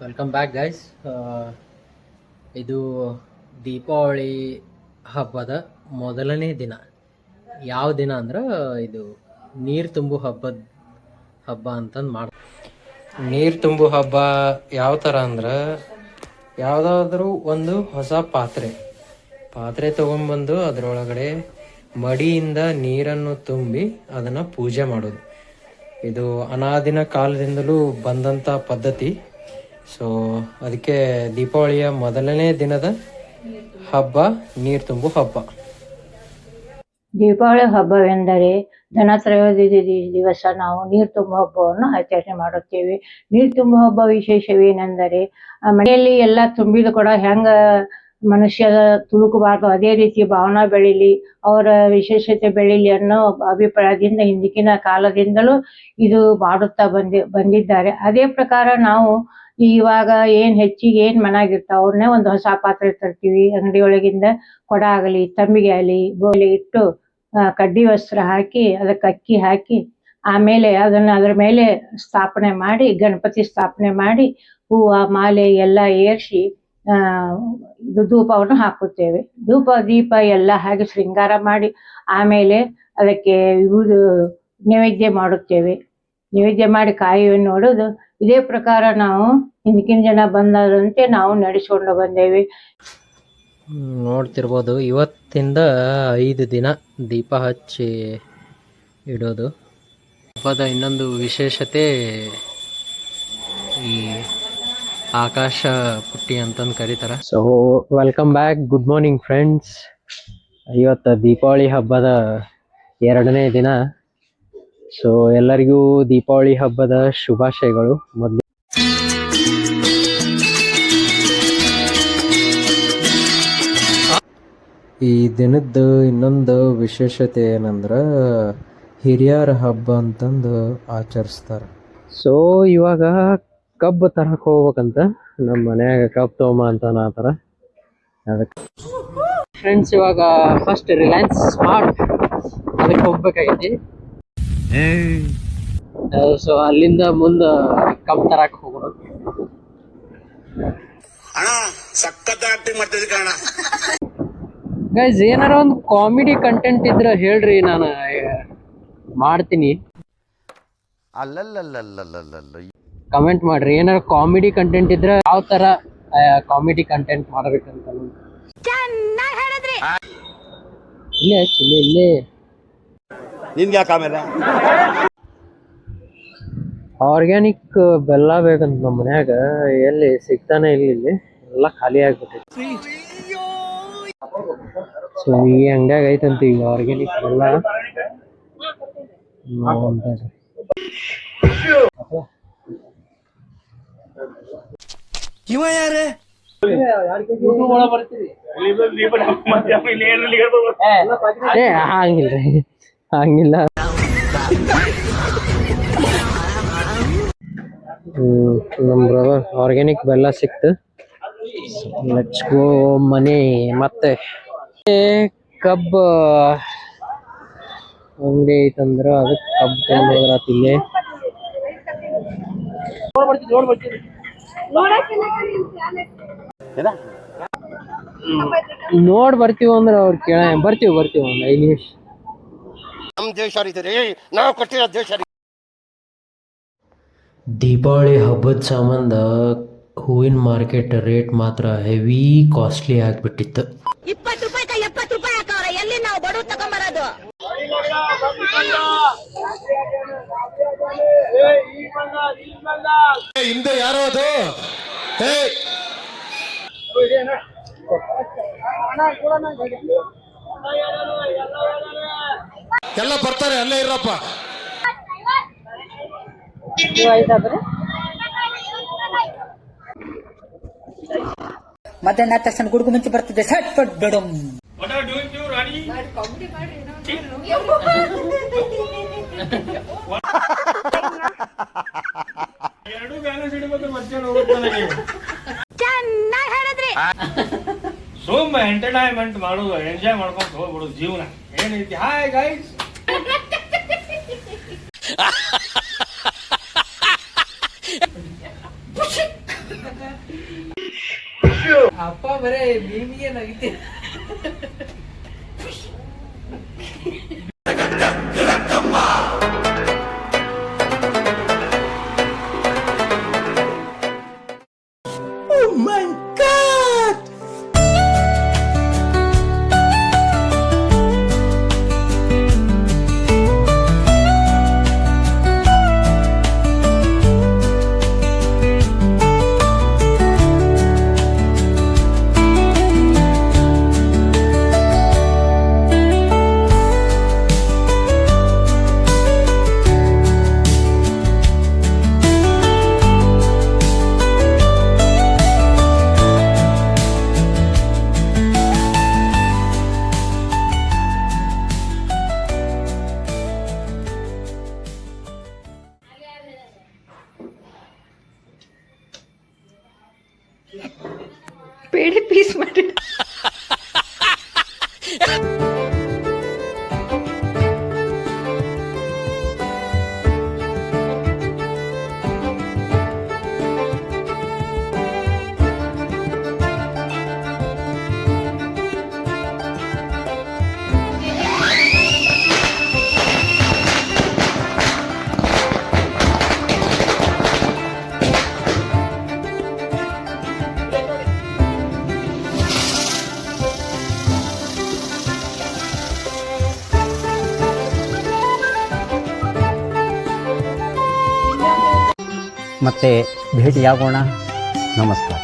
Welcome back guys. ಇದು ದೀಪಾವಳಿ ಹಬ್ಬದ ಮೊದಲನೇ ದಿನ. ಯಾವ ದಿನ ಅಂದ್ರೆ ಇದು ನೀರು ತುಂಬು ಹಬ್ಬ ಅಂತಂದು ಮಾಡ್ತಾರೆ. ನೀರು ತುಂಬು ಹಬ್ಬ ಯಾವ ಥರ ಅಂದ್ರೆ, ಯಾವುದಾದ್ರೂ ಒಂದು ಹೊಸ ಪಾತ್ರೆ ತೊಗೊಂಬಂದು ಅದರೊಳಗಡೆ ಮಡಿಯಿಂದ ನೀರನ್ನು ತುಂಬಿ ಅದನ್ನು ಪೂಜೆ ಮಾಡೋದು. ಇದು ಅನಾದಿನ ಕಾಲದಿಂದಲೂ ಬಂದಂಥ ಪದ್ಧತಿ. ಸೊ ಅದಕ್ಕೆ ದೀಪಾವಳಿಯ ಮೊದಲನೇ ದಿನದ ಹಬ್ಬ ನೀರು ತುಂಬು ಹಬ್ಬ. ದೀಪಾವಳಿ ಹಬ್ಬವೆಂದರೆ ಧನತ್ರಯೋದಶಿ ದಿವಸ ನಾವು ನೀರು ತುಂಬು ಹಬ್ಬವನ್ನು ಆಚರಣೆ ಮಾಡುತ್ತೇವೆ. ನೀರು ತುಂಬು ಹಬ್ಬ ವಿಶೇಷವೇನೆಂದರೆ, ಮನೆಯಲ್ಲಿ ಎಲ್ಲ ತುಂಬಿದ ಕೂಡ ಹೆಂಗ ಮನುಷ್ಯ ತುಳುಕಬಾರ್ದು, ಅದೇ ರೀತಿ ಭಾವನಾ ಬೆಳೀಲಿ, ಅವರ ವಿಶೇಷತೆ ಬೆಳೀಲಿ ಅನ್ನೋ ಅಭಿಪ್ರಾಯದಿಂದ ಹಿಂದಿನ ಕಾಲದಿಂದಲೂ ಇದು ಮಾಡುತ್ತಾ ಬಂದಿದ್ದಾರೆ. ಅದೇ ಪ್ರಕಾರ ನಾವು ಇವಾಗ ಹೆಚ್ಚಿಗೆ ಮನಾಗಿರ್ತಾವ ಅವ್ರನ್ನೇ ಒಂದು ಹೊಸ ಪಾತ್ರೆ ತರ್ತೀವಿ. ಅಂಗಡಿ ಒಳಗಿಂದ ಕೊಡ ಆಗಲಿ ತಂಬಿಗೆ ಆಗಲಿ ಬೋಲಿ ಇಟ್ಟು ಕಡ್ಡಿ ವಸ್ತ್ರ ಹಾಕಿ ಅದಕ್ಕೆ ಅಕ್ಕಿ ಹಾಕಿ ಆಮೇಲೆ ಅದ್ರ ಮೇಲೆ ಸ್ಥಾಪನೆ ಮಾಡಿ, ಗಣಪತಿ ಸ್ಥಾಪನೆ ಮಾಡಿ, ಹೂವು ಮಾಲೆ ಎಲ್ಲ ಏರಿಸಿ ಧೂಪವನ್ನು ಹಾಕುತ್ತೇವೆ. ದೀಪ ಎಲ್ಲ ಹಾಗೆ ಶೃಂಗಾರ ಮಾಡಿ ಆಮೇಲೆ ಅದಕ್ಕೆ ನೈವೇದ್ಯ ಮಾಡುತ್ತೇವೆ. ನೈವೇದ್ಯ ಮಾಡಿ ಕಾಯಿಯನ್ನು ನೋಡೋದು. ಇದೇ ಪ್ರಕಾರ ನಾವು ಹಿಂದಿನ ಜನ ಬಂದಂತೆ ನಾವು ನಡೆಸ್ಕೊಂಡು ಬಂದೇವೆ. ನೋಡ್ತಿರ್ಬೋದು, ಇವತ್ತಿಂದ 5 ದಿನ ದೀಪ ಹಚ್ಚಿ ಇಡೋದು. ಹಬ್ಬದ ಇನ್ನೊಂದು ವಿಶೇಷತೆ ಈ ಆಕಾಶ ಪುಟ್ಟಿ ಅಂತಂದು ಕರೀತಾರೆ. So welcome back, good morning friends. ಇವತ್ತು ದೀಪಾವಳಿ ಹಬ್ಬದ 2ನೇ ದಿನ. ಸೊ ಎಲ್ಲರಿಗೂ ದೀಪಾವಳಿ ಹಬ್ಬದ ಶುಭಾಶಯಗಳು. ಮೊದಲು ಈ ದಿನದ್ದು ಇನ್ನೊಂದು ವಿಶೇಷತೆ ಏನಂದ್ರೆ, ಹಿರಿಯರ ಹಬ್ಬ ಅಂತಂದು ಆಚರಿಸ್ತಾರೆ. ಸೊ ಇವಾಗ ಕಬ್ಬು ತರಕ್ಕೆ ಹೋಗ್ಬೇಕಂತ ನಮ್ಮ ಮನ್ಯಾಗ ಕಬ್ಬು ತೊಗೊಂಬ ಅಂತ ಆತರ. ಅದಕ್ಕೆ ಫ್ರೆಂಡ್ಸ್ ಇವಾಗ ಫಸ್ಟ್ ರಿಲಯನ್ಸ್ ಸ್ಮಾರ್ಟ್ ಅದಕ್ಕೆ ಹೋಗ್ಬೇಕಾಗೈತಿ. ಸೊ ಅಲ್ಲಿಂದ ಮುಂದೆ ಕಬ್ಬು ತರಕ್ಕೆ ಹೋಗೋಣ. ಗೈಸ್, ಏನಾರ ಒಂದು ಕಾಮಿಡಿ ಕಂಟೆಂಟ್ ಇದ್ರೆ ಹೇಳ್ರಿ, ನಾನು ಮಾಡ್ತೀನಿ. ಕಮೆಂಟ್ ಮಾಡ್ರಿ, ಏನಾರ ಕಾಮಿಡಿ ಕಂಟೆಂಟ್ ಇದ್ರೆ ಯಾವ ತರ ಕಾಮಿಡಿ ಕಂಟೆಂಟ್ ಮಾಡ್ಬೇಕಂತ. ಇಲ್ಲೇ ಆರ್ಗ್ಯಾನಿಕ್ ಬೆಲ್ಲ ಬೇಕಂತ ನಮ್ಮ ಮನ್ಯಾಗ, ಎಲ್ಲಿ ಸಿಗ್ತಾನೆ ಇಲ್ಲಿ ಎಲ್ಲ ಖಾಲಿ ಆಗ್ಬಿಟ್ಟೈತಿ. ಸೊ ಈ ಅಂಗಡಿಯಾಗ ಐತಂತ ಈಗ ಆರ್ಗ್ಯಾನಿಕ್ ಬೆಲ್ಲ. ಇವ ಯಾರೇ ಹಂಗಿಲ್ಲ. ನಮ್ ಬ್ರದರ್ ಆರ್ಗ್ಯಾನಿಕ್ ಬೆಲ್ಲ ಸಿಕ್ತು. ಲೆಟ್ಸ್ ಗೋ ಮನೆ. ಮತ್ತೆ ಕಬ್ಬು ಅಂಗಡಿ ಐತಂದ್ರ ಅದಕ್ಕೆ ಕಬ್ಬು ತಗೊಂಡೋದ್ರಾತ್. ಇಲ್ಲೇ ನೋಡ್ ಬರ್ತೀವಿ ಅಂದ್ರ ಅವ್ರು ಬರ್ತೀವಿ ಒಂದು 5 ನಿಮಿಷ. ನಮ್ ದೇಶ ನಾವು ಕೊಟ್ಟಿರೋ ದೇಶ. ದೀಪಾವಳಿ ಹಬ್ಬದ ಸಂಬಂಧ ಹೂವಿನ ಮಾರ್ಕೆಟ್ ರೇಟ್ ಮಾತ್ರ ಹೆವಿ ಕಾಸ್ಟ್ಲಿ ಆಗ್ಬಿಟ್ಟಿತ್ತು. 20 ರೂಪಾಯಿ 70 ರೂಪಾಯಿ ಹಾಕವ್ರೆ. ಎಲ್ಲಿ ನಾವು ಬಡವ್ರು ತಗೊಂಬರೋದು? ಹಿಂದೆ ಯಾರೋ ಅದು ಎಲ್ಲ ಬರ್ತಾರೆ, ಅಲ್ಲೇ ಇರಪ್ಪ. ಮಧ್ಯಾಹ್ನ ತಕ್ಷಣ ಗುಡುಗು ಮುಂಚೆ ಬರ್ತಿದ್ದೆ ಸಟ್ ಪಟ್ ಬಿಡು. ಚೆನ್ನಾಗಿ ಹೇಳಿದ್ರಿ. ಸುಮ್ಮ ಎಂಟರ್ಟೈನ್ಮೆಂಟ್ ಮಾಡೋದು, ಎಂಜಾಯ್ ಮಾಡ್ಕೊಂಡು ಹೋಗ್ಬಿಡೋದು ಜೀವನ ಏನೈತಿ. Hi guys. ಅಪ್ಪ ಬರೇ ಮೀಮಿಗೆ ನಗಿತಿ. ಬೇಳೆ ಪೀಸ್ ಮಾಡಿ ಮತ್ತೆ ಭೇಟಿಯಾಗೋಣ. ನಮಸ್ಕಾರ.